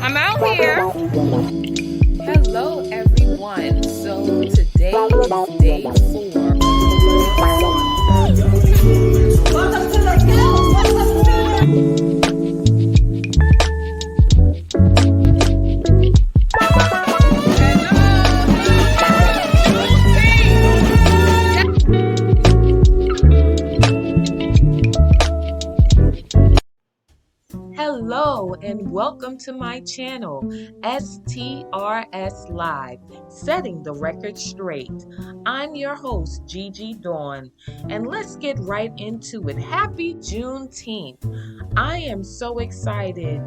I'm out here. Hello, everyone. So today is day 4. Welcome to the hill. Welcome to Hello and welcome to my channel, STRS Live, setting the record straight. I'm your host, Gigi Dawn, and let's get right into it. Happy Juneteenth. I am so excited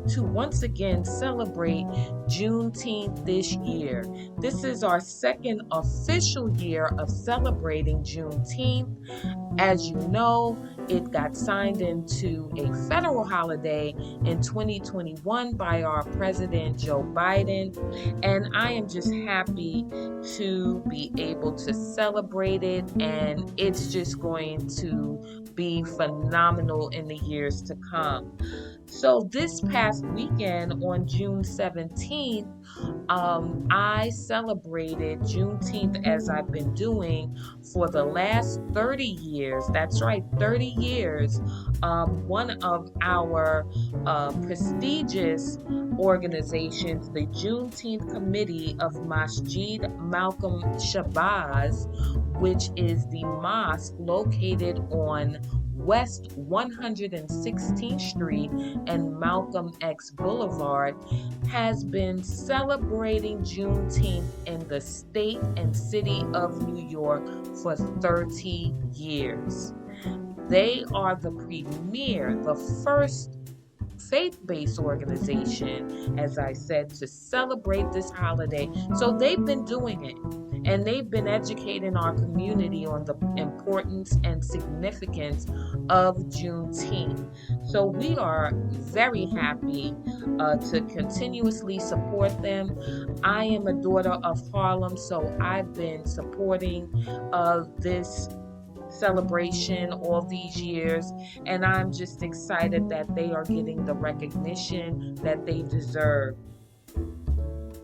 to once again celebrate Juneteenth this year. This is our second official year of celebrating Juneteenth. As you know, it got signed into a federal holiday in 2021 by our President Joe Biden, and I am just happy to be able to celebrate it, and it's just going to be phenomenal in the years to come. So this past weekend on June 17th, I celebrated Juneteenth as I've been doing for the last 30 years. That's right, 30 years. One of our prestigious organizations, the Juneteenth Committee of Masjid Malcolm Shabazz, which is the mosque located on West 116th Street and Malcolm X Boulevard, has been celebrating Juneteenth in the state and city of New York for 30 years. They are the premier, the first faith-based organization, as I said, to celebrate this holiday. So they've been doing it, and they've been educating our community on the importance and significance of Juneteenth. So we are very happy to continuously support them. I am a daughter of Harlem, so I've been supporting this celebration all these years, and I'm just excited that they are getting the recognition that they deserve.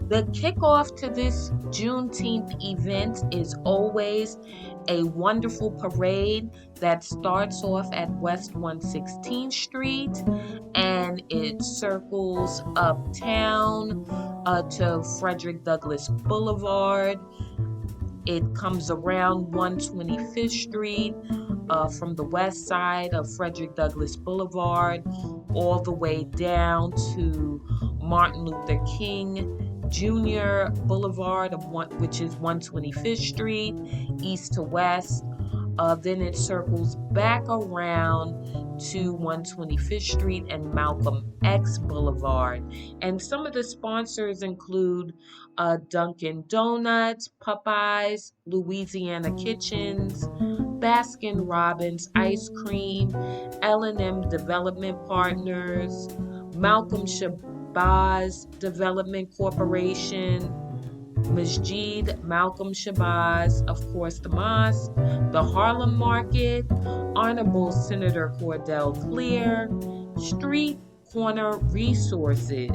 The kickoff to this Juneteenth event is always a wonderful parade that starts off at West 116th Street, and it circles uptown to Frederick Douglass Boulevard. It comes around 125th Street from the west side of Frederick Douglass Boulevard all the way down to Martin Luther King Jr. Boulevard, which is 125th Street, east to west. Then it circles back around to 125th Street and Malcolm X Boulevard. And some of the sponsors include Dunkin' Donuts, Popeyes, Louisiana Kitchens, Baskin Robbins Ice Cream, L&M Development Partners, Malcolm Shabazz Development Corporation, Masjid Malcolm Shabazz, of course, the mosque, the Harlem Market, Honorable Senator Cordell Clear, Street Corner Resources,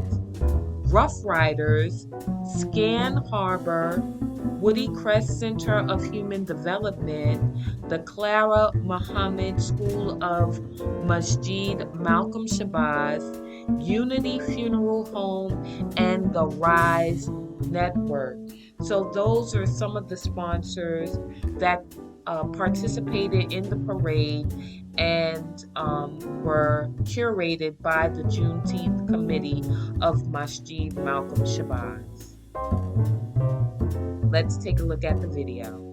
Rough Riders, Scan Harbor, Woody Crest Center of Human Development, the Clara Muhammad School of Masjid Malcolm Shabazz, Unity Funeral Home, and the Rise Network. So those are some of the sponsors that participated in the parade and were curated by the Juneteenth Committee of Masjid Malcolm Shabazz. Let's take a look at the video.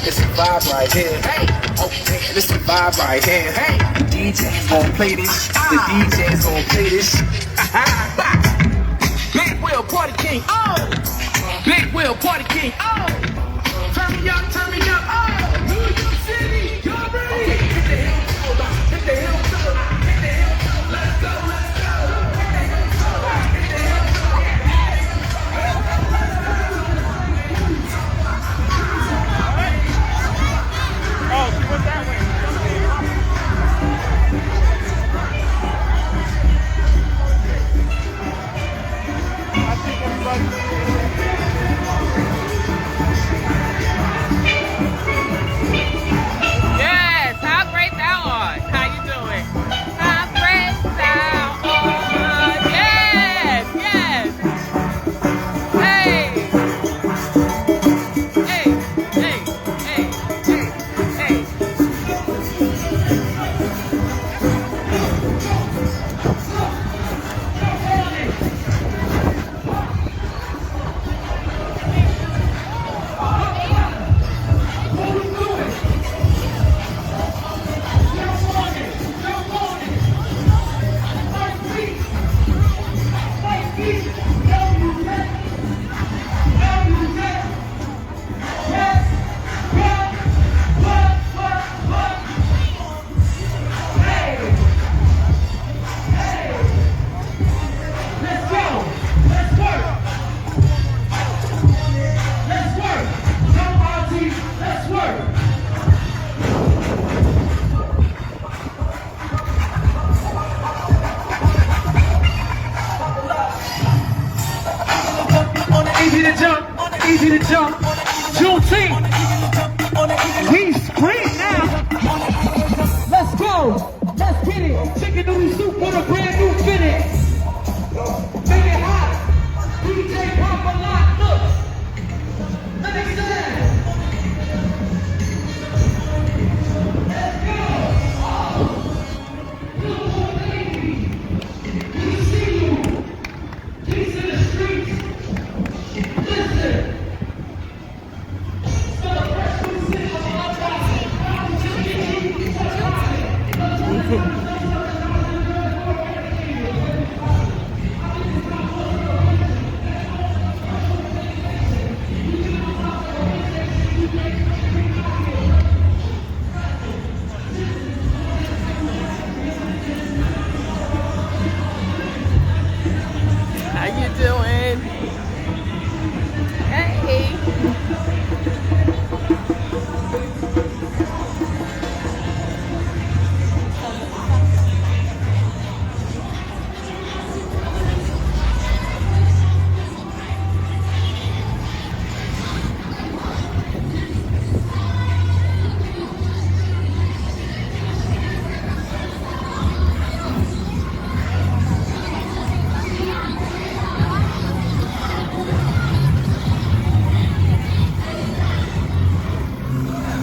It's a vibe right here. Hey, okay, this a vibe right here. Hey, the DJ's gonna play this. The DJ's gonna play this. Big Will Party King. Oh, Big Will Party King. Oh, turn me up, turn me up. Oh, New York City, y'all ready? Okay, hit the hill, hit the hill, hit the hill. Let's go, let's go. Hit the hill, hit the hill. Oh, she went that way. I think everybody. Yes, how great thou art. How you doing? How great thou art. Yes, yes. Hey. Hey, hey, hey, hey, hey. Easy to jump, easy to jump. Juneteenth, we scream now. Let's go, let's get it. Chicken noodle soup with a brand new fitting. Make it hot. DJ pop a lot. Look, let me stand. Let's go. Beautiful lady, we see you. Peace in the streets. Listen. How you doing? Hey.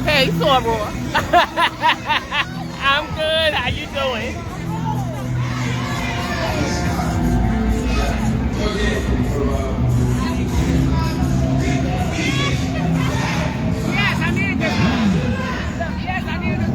Hey, Soror. I'm good. How you doing? Yes, I needed this. Yes, I needed this.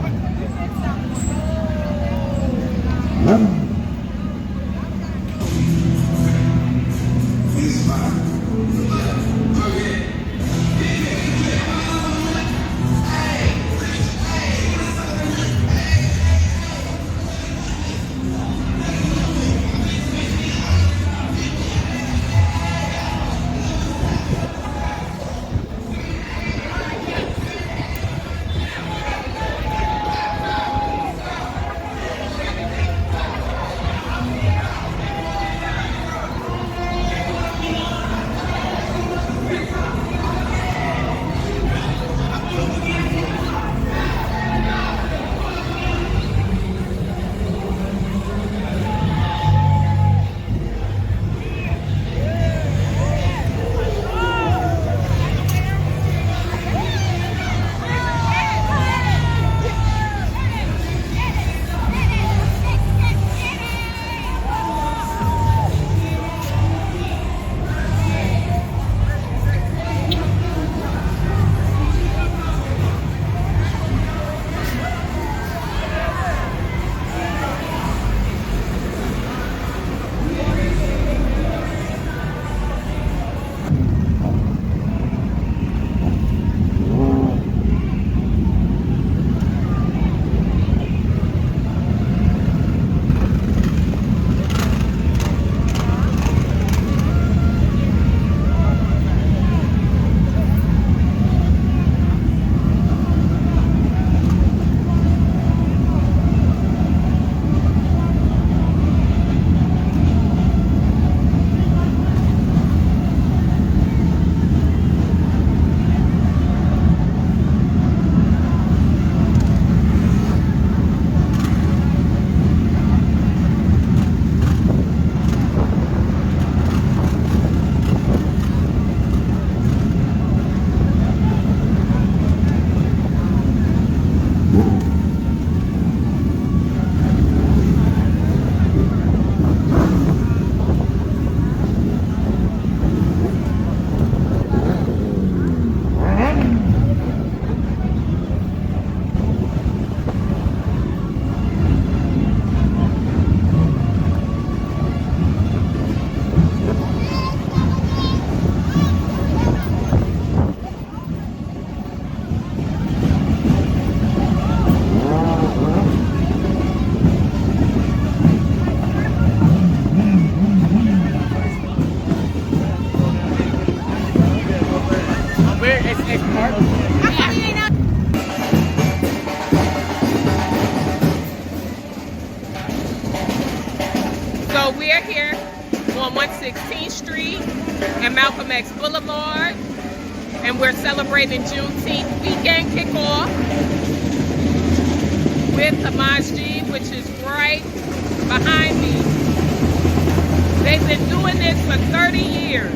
on 116th Street and Malcolm X Boulevard. And we're celebrating Juneteenth weekend kickoff with the masjid, which is right behind me. They've been doing this for 30 years.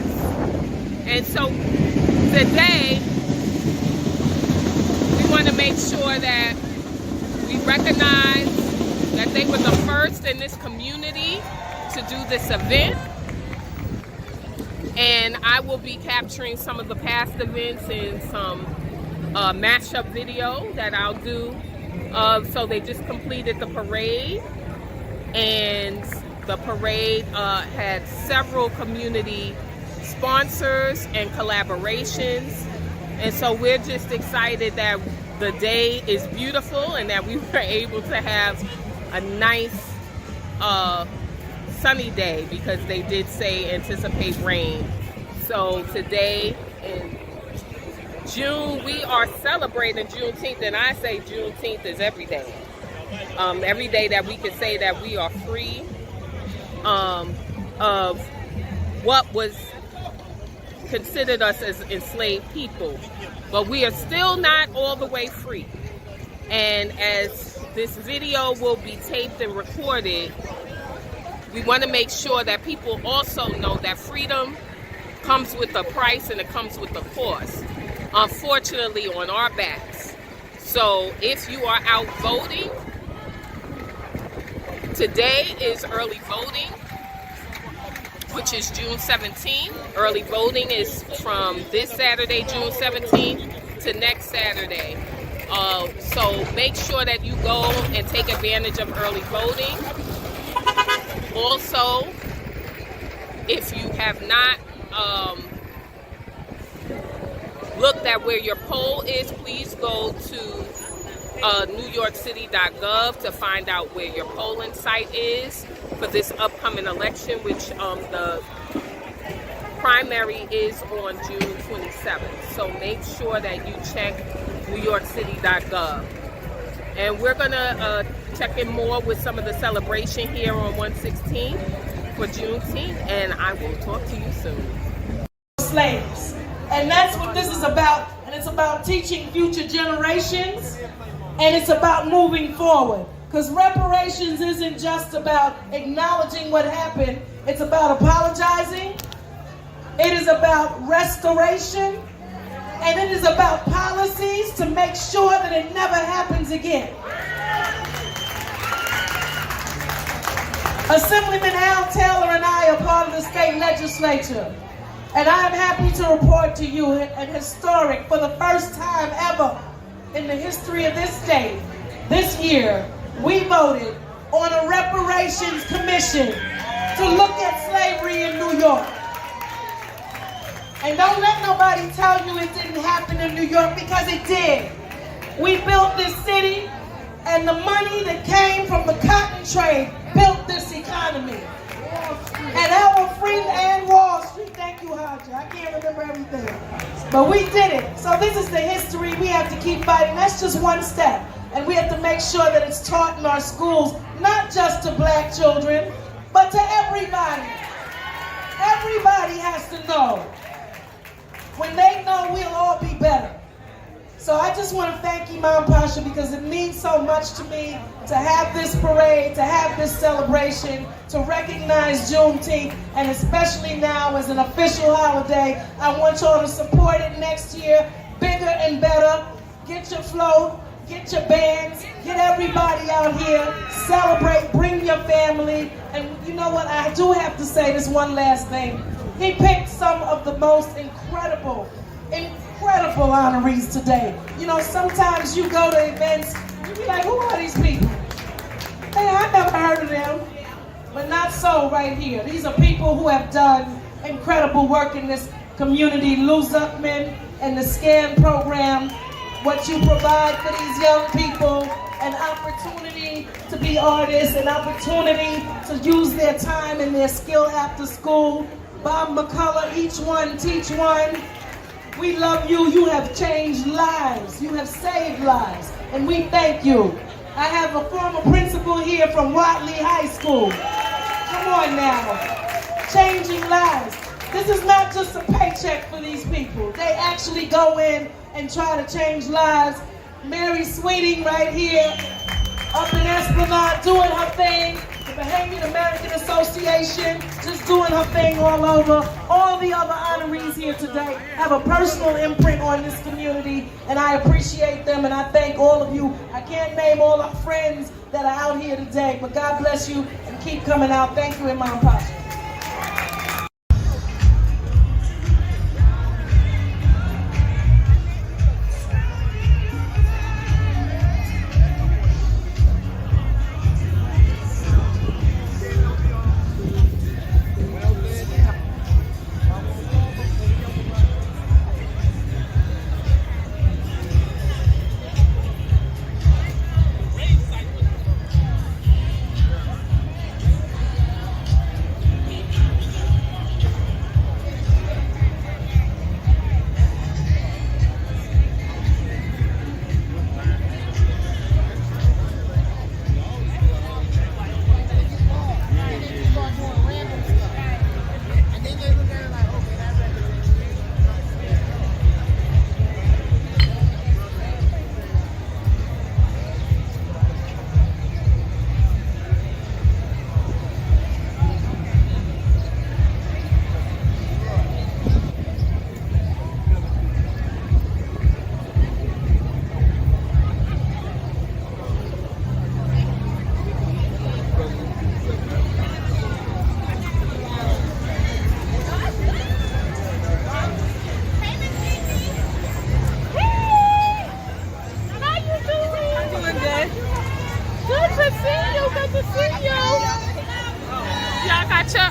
And so today, we want to make sure that we recognize that they were the first in this community to do this event. And I will be capturing some of the past events in some mashup video that I'll do. So they just completed the parade, and the parade had several community sponsors and collaborations. And so we're just excited that the day is beautiful and that we were able to have a nice sunny day, because they did say anticipate rain. So today in June, we are celebrating Juneteenth, and I say Juneteenth is every day. Every day that we can say that we are free of what was considered us as enslaved people. But we are still not all the way free. And as this video will be taped and recorded, we want to make sure that people also know that freedom comes with a price and it comes with a cost, unfortunately, on our backs. So if you are out voting, today is early voting, which is June 17th. Early voting is from this Saturday, June 17th, to next Saturday. So make sure that you go and take advantage of early voting. Also, if you have not looked at where your poll is, please go to NewYorkCity.gov to find out where your polling site is for this upcoming election, which the primary is on June 27th. So make sure that you check NewYorkCity.gov. And we're gonna check in more with some of the celebration here on 116 for Juneteenth, and I will talk to you soon. Slaves. And that's what this is about. And it's about teaching future generations. And it's about moving forward. Because reparations isn't just about acknowledging what happened. It's about apologizing. It is about restoration. And it is about policies to make sure that it never happens again. Assemblyman Al Taylor and I are part of the state legislature. And I am happy to report to you an historic, for the first time ever in the history of this state, this year, we voted on a reparations commission to look at slavery in New York. And don't let nobody tell you it didn't happen in New York, because it did. We built this city, and the money that came from the cotton trade built this economy. And our free and Wall Street, thank you, Haja. I can't remember everything. But we did it. So this is the history. We have to keep fighting. That's just one step. And we have to make sure that it's taught in our schools, not just to black children, but to everybody. Everybody has to know. When they know, we'll all be better. So I just want to thank Imam Pasha, because it means so much to me to have this parade, to have this celebration, to recognize Juneteenth, and especially now as an official holiday. I want y'all to support it next year, bigger and better. Get your float, get your bands, get everybody out here, celebrate, bring your family. And you know what, I do have to say this one last thing. He picked some of the most incredible honorees today. You know, sometimes you go to events, you be like, who are these people? Hey, I never heard of them. But not so right here. These are people who have done incredible work in this community. Lou Zuckman and the SCAN program, what you provide for these young people, an opportunity to be artists, an opportunity to use their time and their skill after school. Bob McCullough, each one, teach one. We love you. You have changed lives. You have saved lives. And we thank you. I have a former principal here from Watley High School. Come on now. changing lives. This is not just a paycheck for these people. They actually go in and try to change lives. Mary Sweeting right here, up in Esplanade, doing her thing. The Bahamian American Association, just doing her thing all over. All the other honorees here today have a personal imprint on this community, and I appreciate them, and I thank all of you. I can't name all our friends that are out here today, but God bless you, and keep coming out. Thank you, Imam Pasha.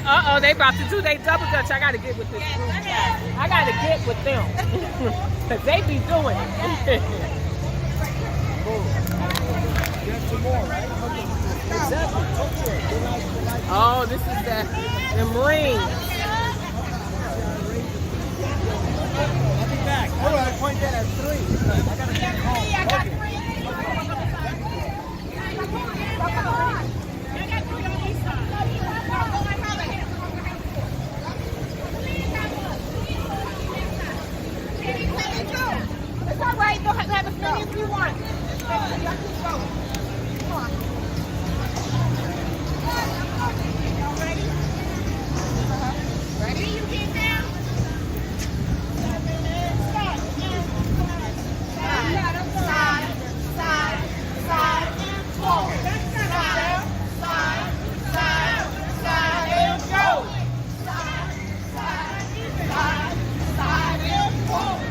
Uh-oh, they about to do they double dutch. I gotta get with this group. I gotta get with them. Cause they be doing it. Oh, this is them rings. I'll be back. All right, point that at 3. I gotta get home. It's all right. You'll have as many as you want. Come on. Y'all ready? Ready? You get down. Side, side, side, and forward. Side, side, side, and go. Side, side, and forward.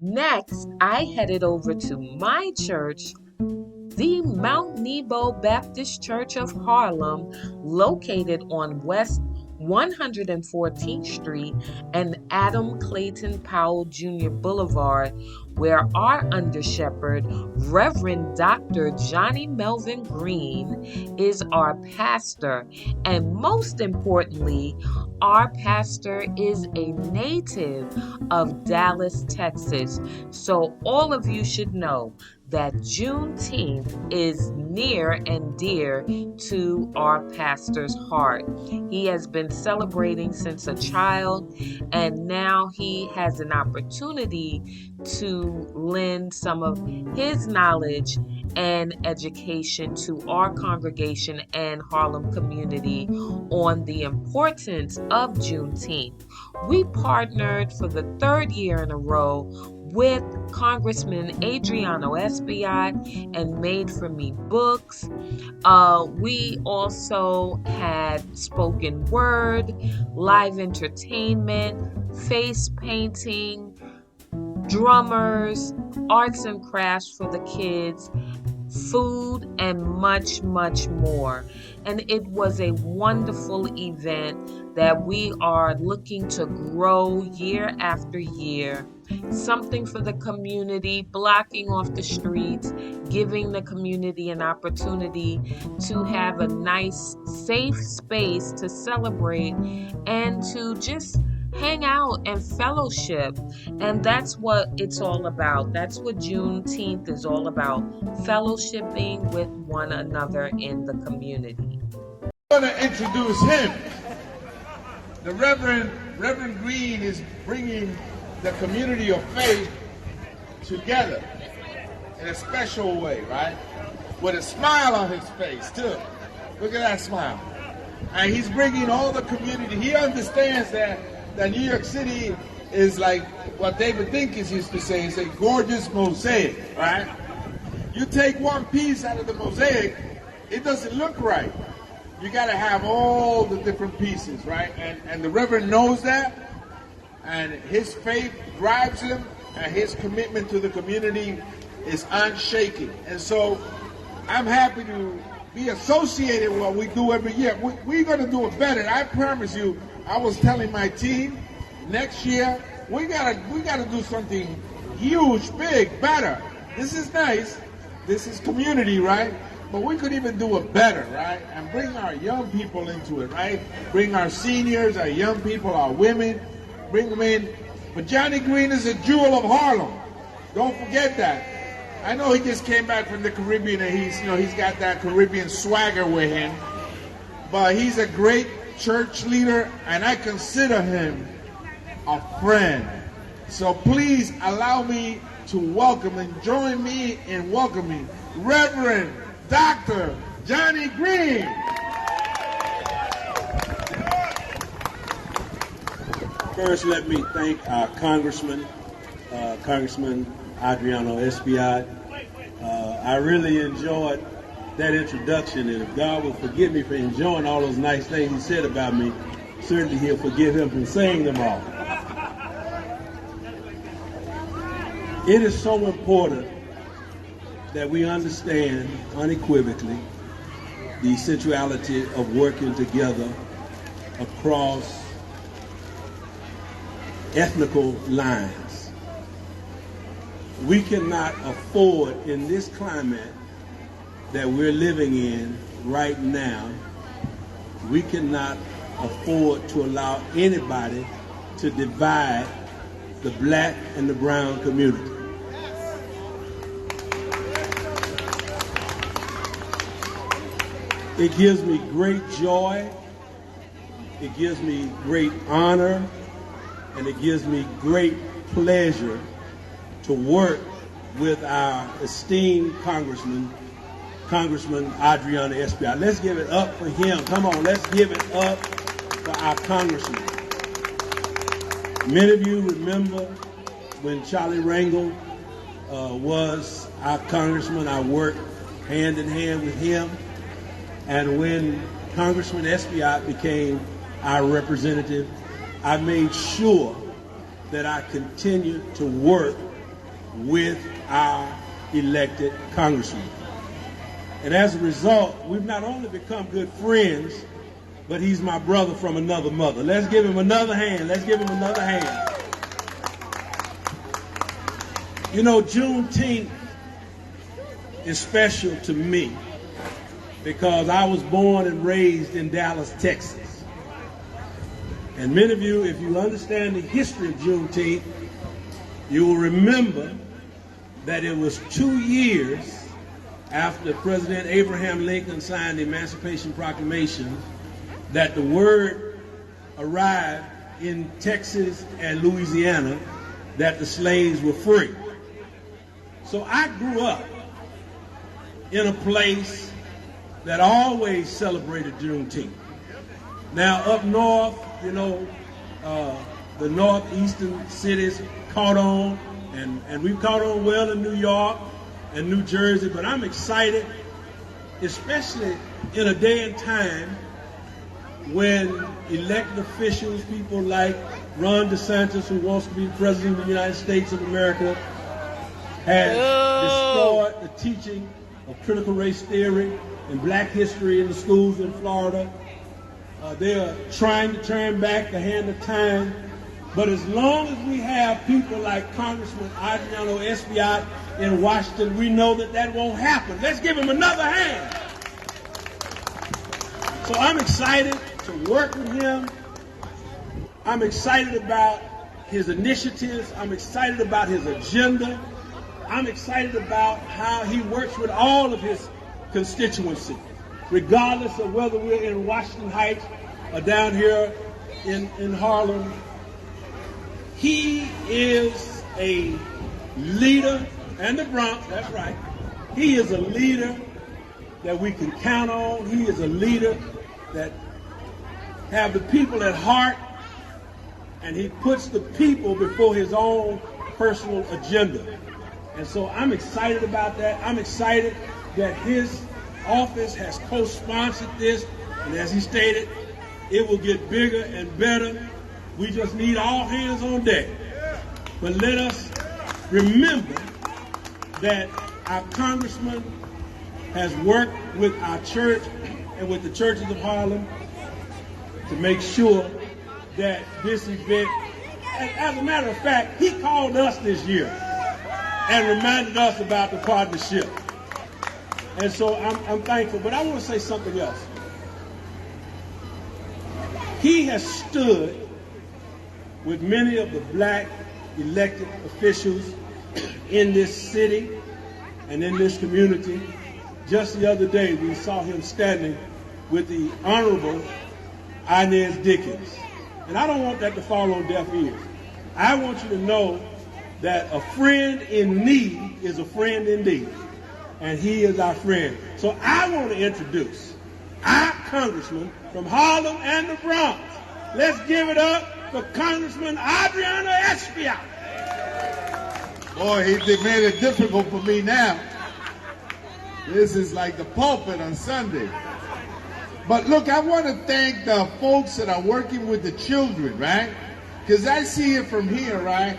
Next, I headed over to my church, the Mount Nebo Baptist Church of Harlem, located on West 114th Street and Adam Clayton Powell Jr. Boulevard, where our under-shepherd, Reverend Dr. Johnny Melvin Green, is our pastor. And most importantly, our pastor is a native of Dallas, Texas. So all of you should know that Juneteenth is near and dear to our pastor's heart. He has been celebrating since a child, and now he has an opportunity to lend some of his knowledge and education to our congregation and Harlem community on the importance of Juneteenth. We partnered for the 3rd year in a row with Congressman Adriano Espaillat and Made For Me books. We also had spoken word, live entertainment, face painting, drummers, arts and crafts for the kids, food, and much, much more. And it was a wonderful event that we are looking to grow year after year. Something for the community, blocking off the streets, giving the community an opportunity to have a nice, safe space to celebrate and to just hang out and fellowship. And that's what it's all about. That's what Juneteenth is all about, fellowshipping with one another in the community. I'm going to introduce him. the Reverend Green is bringing the community of faith together in a special way, right? With a smile on his face, too. Look at that smile. And he's bringing all the community. He understands that New York City is like what David Dinkins used to say. It's a gorgeous mosaic, right? You take one piece out of the mosaic, it doesn't look right. You got to have all the different pieces, right? And the Reverend knows that, and his faith drives him, and his commitment to the community is unshaken. And so I'm happy to be associated with what we do every year. We're going to do it better. I promise you, I was telling my team, next year, we gotta do something huge, big, better. This is nice. This is community, right? But we could even do it better, right? And bring our young people into it, right? Bring our seniors, our young people, our women, bring them in. But Johnny Green is a jewel of Harlem. Don't forget that. I know he just came back from the Caribbean and he's got that Caribbean swagger with him. But he's a great church leader, and I consider him a friend. So please allow me to welcome and join me in welcoming Reverend Dr. Johnny Green. First, let me thank our Congressman Adriano Espaillat. I really enjoyed that introduction, and if God will forgive me for enjoying all those nice things he said about me, certainly he'll forgive him for saying them all. It is so important that we understand unequivocally the essentiality of working together across ethnical lines. We cannot afford, in this climate that we're living in right now, we cannot afford to allow anybody to divide the black and the brown community. It gives me great joy, it gives me great honor, and it gives me great pleasure to work with our esteemed Congressman Adriano Espaillat. Let's give it up for him. Come on, let's give it up for our Congressman. Many of you remember when Charlie Rangel was our Congressman. I worked hand in hand with him. And when Congressman Espaillat became our representative, I made sure that I continued to work with our elected congressman. And as a result, we've not only become good friends, but he's my brother from another mother. Let's give him another hand. Let's give him another hand. You know, Juneteenth is special to me because I was born and raised in Dallas, Texas. And many of you, if you understand the history of Juneteenth, you will remember that it was 2 years after President Abraham Lincoln signed the Emancipation Proclamation that the word arrived in Texas and Louisiana that the slaves were free. So I grew up in a place that always celebrated Juneteenth. Now up north, you know, the northeastern cities caught on, and we've caught on well in New York and New Jersey, but I'm excited, especially in a day and time when elected officials, people like Ron DeSantis, who wants to be the President of the United States of America, has destroyed the teaching of critical race theory and black history in the schools in Florida. They are trying to turn back the hand of time. But as long as we have people like Congressman Adriano Espaillat in Washington, we know that that won't happen. Let's give him another hand. So I'm excited to work with him. I'm excited about his initiatives. I'm excited about his agenda. I'm excited about how he works with all of his constituency, regardless of whether we're in Washington Heights or down here in Harlem. He is a leader, and the Bronx, that's right. He is a leader that we can count on. He is a leader that have the people at heart, and he puts the people before his own personal agenda. And so I'm excited about that. I'm excited that his office has co-sponsored this, and as he stated, it will get bigger and better. We just need all hands on deck. But let us remember that our congressman has worked with our church and with the churches of Harlem to make sure that this event, as a matter of fact, he called us this year and reminded us about the partnership. And so I'm thankful, but I want to say something else. He has stood with many of the black elected officials in this city and in this community. Just the other day, we saw him standing with the Honorable Inez Dickens. And I don't want that to fall on deaf ears. I want you to know that a friend in need is a friend indeed. And he is our friend. So I want to introduce our congressman from Harlem and the Bronx. Let's give it up for Congressman Adriana Espia. Boy, he made it difficult for me now. This is like the pulpit on Sunday. But look, I want to thank the folks that are working with the children, right? Because I see it from here, right?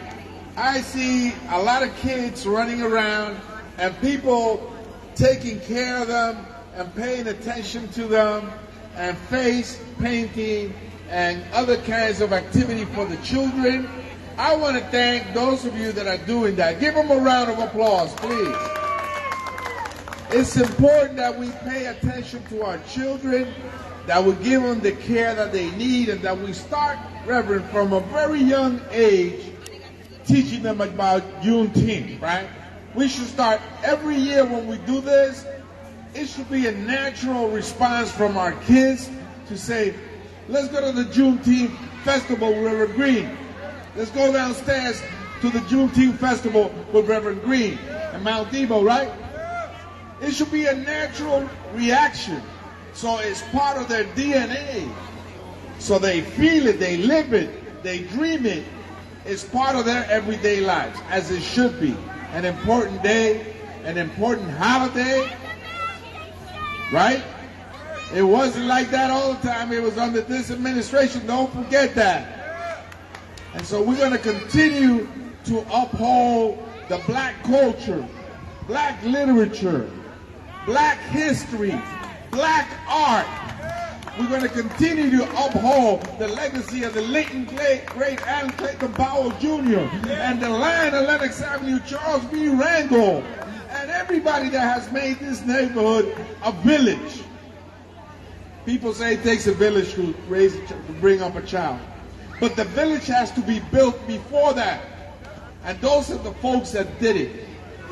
I see a lot of kids running around and people taking care of them and paying attention to them and face painting and other kinds of activity for the children. I want to thank those of you that are doing that. Give them a round of applause, please. It's important that we pay attention to our children, that we give them the care that they need, and that we start, Reverend, from a very young age, teaching them about Juneteenth, right? We should start every year when we do this. It should be a natural response from our kids to say, let's go to the Juneteenth festival with Reverend Green. Let's go downstairs to the Juneteenth festival with Reverend Green and Mount Debo, right? It should be a natural reaction. So it's part of their DNA. So they feel it, they live it, they dream it. It's part of their everyday lives, as it should be. An important day, an important holiday, right? It wasn't like that all the time. It was under this administration. Don't forget that. And so we're going to continue to uphold the black culture, black literature, black history, black art. We're going to continue to uphold the legacy of the late and great Allen Clayton Powell Jr. and the Lion of Lenox Avenue, Charles B. Rangel, and everybody that has made this neighborhood a village. People say it takes a village to bring up a child. But the village has to be built before that. And those are the folks that did it.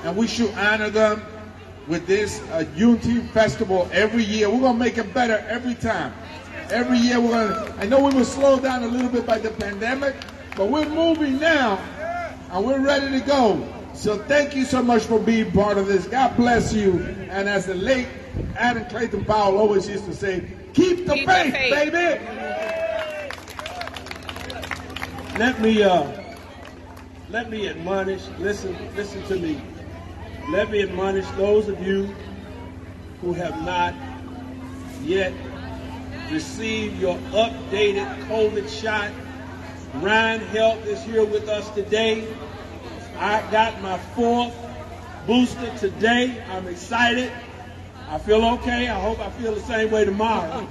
And we should honor them with this Juneteenth festival every year. We're going to make it better every time. Every year we're going to, I know we were slowed down a little bit by the pandemic, but we're moving now and we're ready to go. So thank you so much for being part of this. God bless you. And as the late Adam Clayton Powell always used to say, keep the faith, baby. Let me admonish, listen to me. Let me admonish those of you who have not yet received your updated COVID shot. Ryan Health is here with us today. I got my 4th booster today. I'm excited. I feel okay. I hope I feel the same way tomorrow.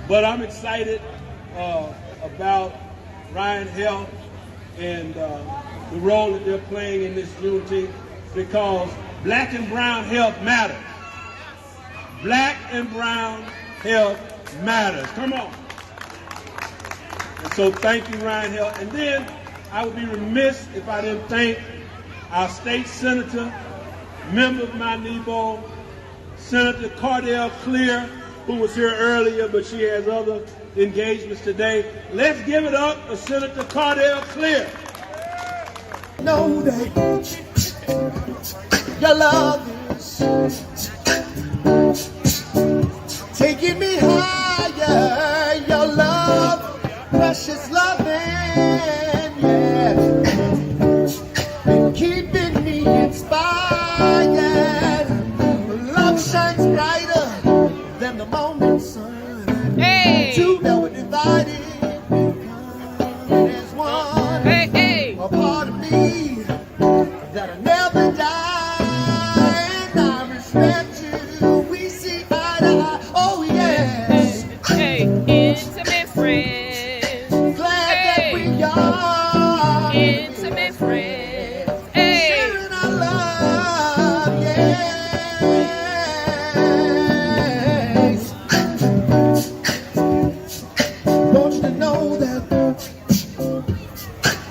But I'm excited about Ryan Health and the role that they're playing in this Juneteenth, because black and brown health matters. Black and brown health matters. Come on. And so thank you, Ryan Health. And then I would be remiss if I didn't thank our state senator, member of Mount Nebo, Senator Cardell Clear, who was here earlier, but she has other engagements today. Let's give it up for Senator Cardell Clear. Know that your love is taking me higher. Your love, precious loving, yeah, and keeping me inspired. Love shines brighter than the morning sun. Hey. Two that were divided become as one. Hey, hey. A part of me that'll never die, and I respect you. We see eye to eye. Oh yes. Hey, intimate friends. Glad that we are Intimate friends. Hey. sharing our love. Yes. Want you to know that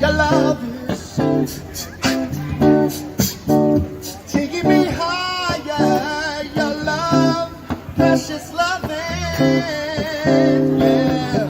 your love is taking me higher. Your love, precious loving, yeah,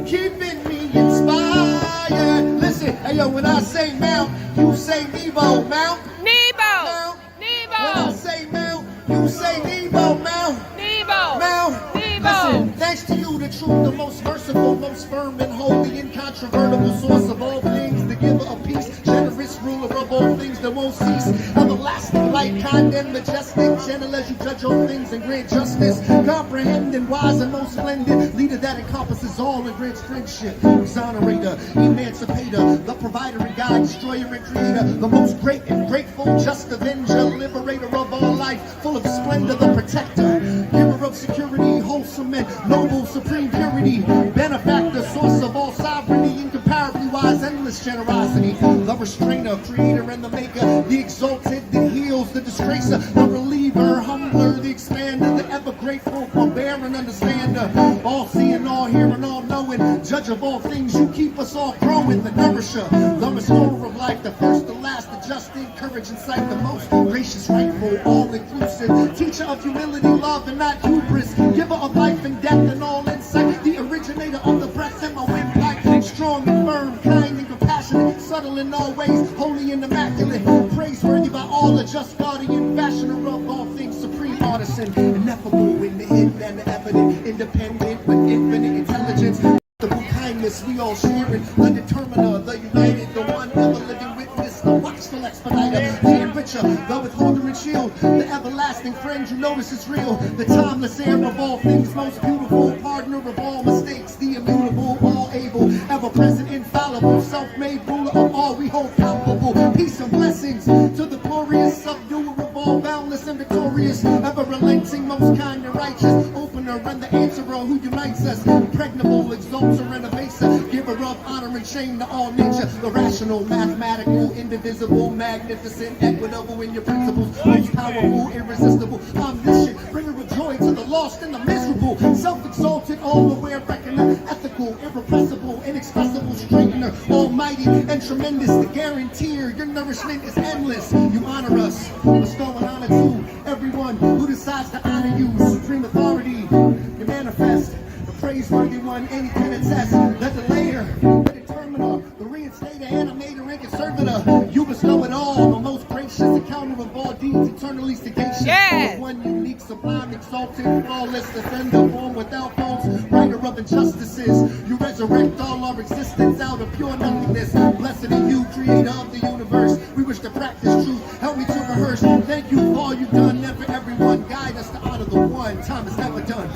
keeping me inspired. Listen, hey yo, when I say Mount, you say Nebo. Mount, Nebo. Mount. When I Nebo. say Mount, you say Nebo. Mount, Nebo. Mount. Nebo. Listen, thanks to you, the truth, the most merciful, most firm and holy, incontrovertible source of all things, the giver of peace, generous ruler of all things that won't cease, everlasting light, kind and majestic, gentle as you judge all things and grant justice, comprehending, wise and most splendid, leader that encompasses all and grants friendship, exonerator, emancipator, the provider and God, destroyer and creator, the most great and grateful, just avenger, liberator of all life, full of splendor, the protector, giver of security, wholesome and noble, supreme purity, benefactor, source of all sovereignty, incomparably wise, endless generosity, the restrainer, creator and the maker, the exalted, the heals, the disgracer, the reliever, humbler, the expander, the ever grateful, forbearing, understander, all seeing, all hearing, all knowing, judge of all things, you keep us all growing, the nourisher, the restorer of life, the first, the last, the just, the encourage, incite, the most gracious, rightful, all inclusive, teacher of humility, love, and not hubris, giver of life and death and all insight, the originator of the breath in my windpipe, strong and firm, kind and compassionate, subtle in all ways, holy and immaculate, praiseworthy by all, a just guardian, fashioner of all things, supreme artisan, ineffable in the hidden and the evident, independent with infinite intelligence, the kindness we all sharing, the determiner, the united, the one ever living witness, the watchful expediter, the enricher, the withholder and shield, the everlasting friend you notice is real, the timeless heir of all things, most beautiful, partner of all mistakes, the immutable, all able, ever present, infallible, self-made ruler of all we hold palpable, peace and blessings to the glorious, subduer of all, boundless and victorious, ever relenting, most kind and righteous, opener and the answerer who unites us, impregnable, exalter and evaser, giver of honor and shame to all nature, the rational, mathematical, indivisible, magnificent, equitable in your principles, most powerful, irresistible, omniscient, bringer of joy to the lost and the miserable, self-exalted, all aware, reckoner, ethical, irrepressible, inexpressible, straightener, almighty and tremendous, the guarantor, your nourishment is endless, you honor us, bestowing honor to everyone who decides to honor you, supreme authority, you manifest, the praiseworthy one, any can attest, the delayer, the determiner, the reinstator, animator, and conservator, you bestow it all, the most gracious accountant of all deeds, eternally sagacious, Yes. the one unique, sublime, exalted, flawless, defender, born without faults, writer of injustices, you resurrect all our existence out of pure nothingness, blessed are you, creator of the universe, we wish to practice truth, help me to rehearse, thank you for all you've done, never everyone, guide us to honor the one, time is never done.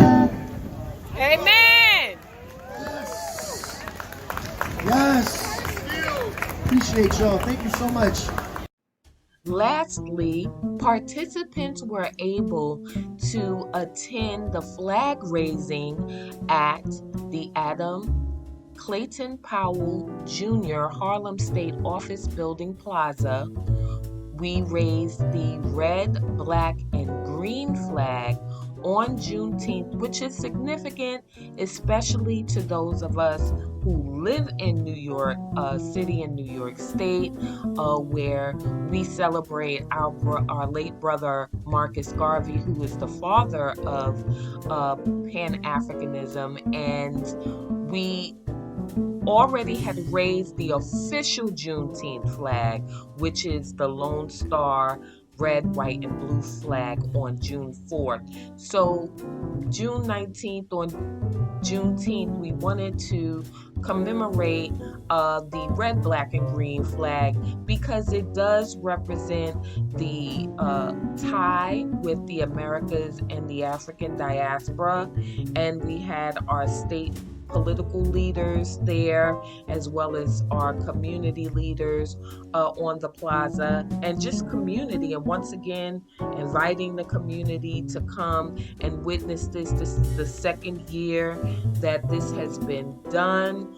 Amen. Yes. Appreciate y'all. Thank you so much. Lastly, participants were able to attend the flag raising at the Adam Clayton Powell Jr. Harlem State Office Building Plaza. We raised the red, black, and green flag on Juneteenth, which is significant, especially to those of us who live in New York City and New York State, where we celebrate our late brother Marcus Garvey, who is the father of Pan-Africanism, and we already had raised the official Juneteenth flag, which is the Lone Star red, white, and blue flag on June 4th. So June 19th, on Juneteenth, we wanted to commemorate the red, black, and green flag because it does represent the tie with the Americas and the African diaspora. And we had our state political leaders there, as well as our community leaders on the plaza, and just community. And once again, inviting the community to come and witness this. This is the second year that this has been done.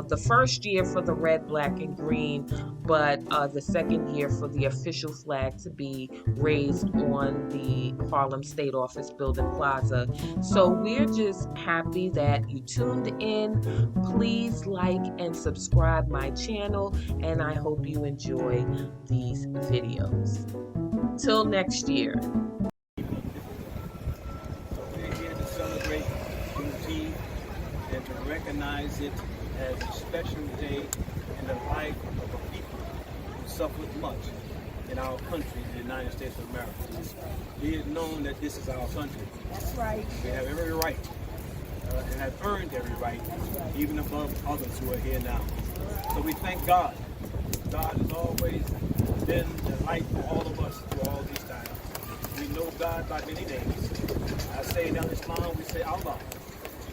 The first year for the red, black, and green, but the second year for the official flag to be raised on the Harlem State Office Building Plaza. So we're just happy that you tuned in. Please like and subscribe my channel, and I hope you enjoy these videos. Till next year. We're here to celebrate Juneteenth and to recognize it as a special day in the life of a people who suffered much in our country, the United States of America. Be it known that this is our country. That's right. We have every right and have earned every right, even above others who are here now. So we thank God. God has always been the light for all of us through all these times. We know God by many names. I say in Islam, we say Allah.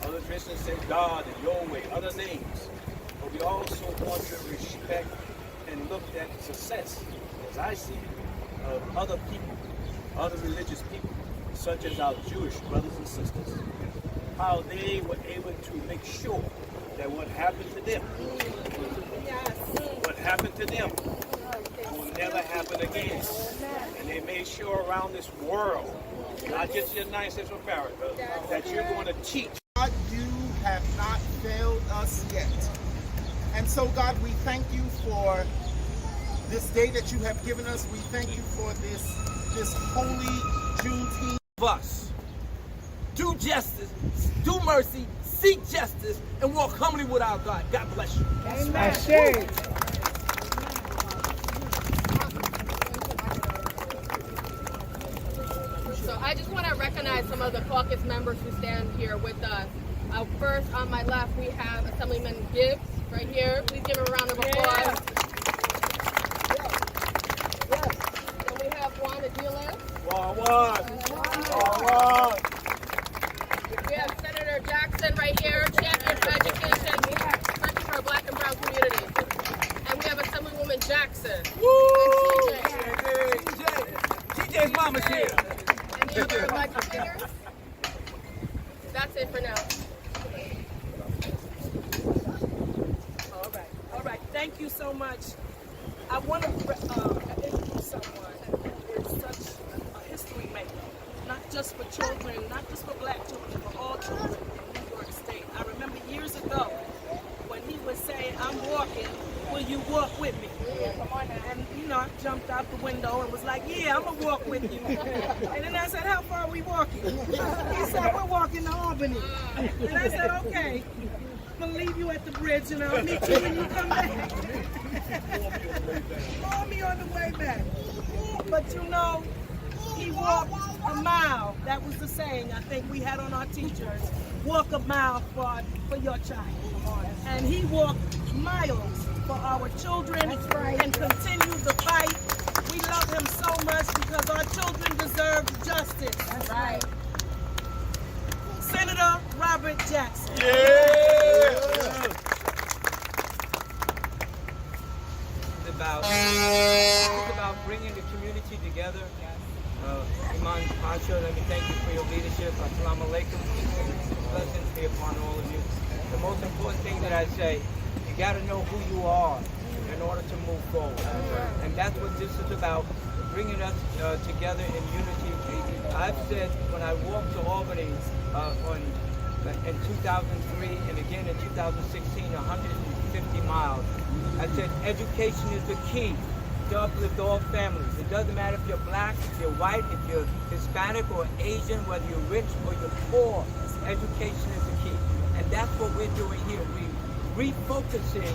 Other Christians say God and Yahweh, other names. But we also want to respect and look at success, as I see it, of other people, other religious people, such as our Jewish brothers and sisters. How they were able to make sure that what happened to them, will never happen again. And they made sure around this world, not just the United States of America, that you're going to teach. God, you have not failed us yet. And so, God, we thank you for this day that you have given us. We thank you for this holy Juneteenth. Us. Do justice, do mercy, seek justice, and walk humbly with our God. God bless you. Amen. So I just want to recognize some of the caucus members who stand here with us. First, on my left, we have Assemblyman Gibbs right here. Please give him a round of applause. Then we have Juan Aguilar. We have Senator Jackson right here, champion for education, fighting for our black and brown community. And we have Assemblywoman Jackson. Woo! And TJ's mama's here. Any other legislators? That's it for now. All right. Thank you so much. I want to introduce someone who is such a history maker, not just for children, not just for black children, for all children in New York State. I remember years ago when he was saying, "I'm walking, will you walk with me?" And I jumped out the window and was like, "Yeah, I'm gonna walk with you." And then I said, "How far are we walking?" He said, "We're walking to Albany." And I said, "Okay, I'm gonna leave you at the bridge and I'll meet you when you come back." Call me on the way back. But he walked a mile. That was the saying I think we had on our t-shirts. Walk a mile for your child. And he walked miles for our children and continued the fight. We love him so much because our children deserve justice. That's right. Senator Robert Jackson. It's about bringing the community together. Iman Pasha, let me thank you for your leadership. Assalamu alaikum. Blessings be upon all of you. The most important thing that I say, you got to know who you are in order to move forward. And that's what this is about, bringing us together in unity I've said when I walked to Albany in 2003 and again in 2016, 150 miles, I said education is the key to uplift all families. It doesn't matter if you're black, if you're white, if you're Hispanic or Asian, whether you're rich or you're poor, education is the key. And that's what we're doing here. We're refocusing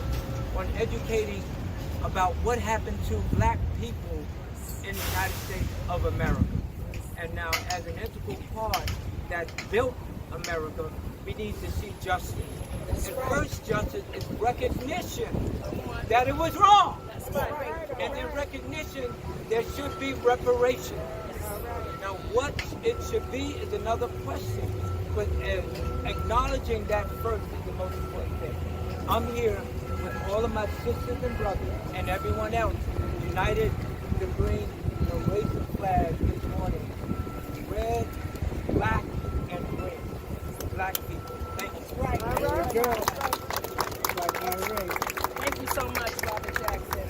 on educating about what happened to black people in the United States of America. And now, as an integral part that built America, we need to see justice. And first justice is recognition that it was wrong. And in recognition, there should be reparation. Now, what it should be is another question. But acknowledging that first is the most important thing. I'm here with all of my sisters and brothers and everyone else united to bring the racial flag this morning. Red, black, and green. Black people. Thank you. Right. All right. Thank you so much, Robert Jackson.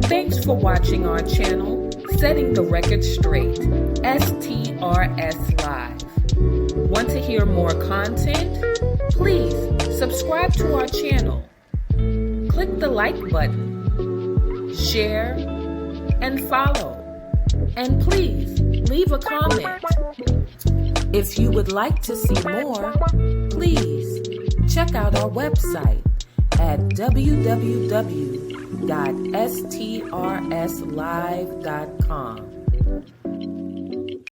Thanks for watching our channel, Setting the Record Straight, STRS Live. Want to hear more content? Please subscribe to our channel. Click the like button, share, and follow. And please leave a comment. If you would like to see more, please check out our website at www.strslive.com.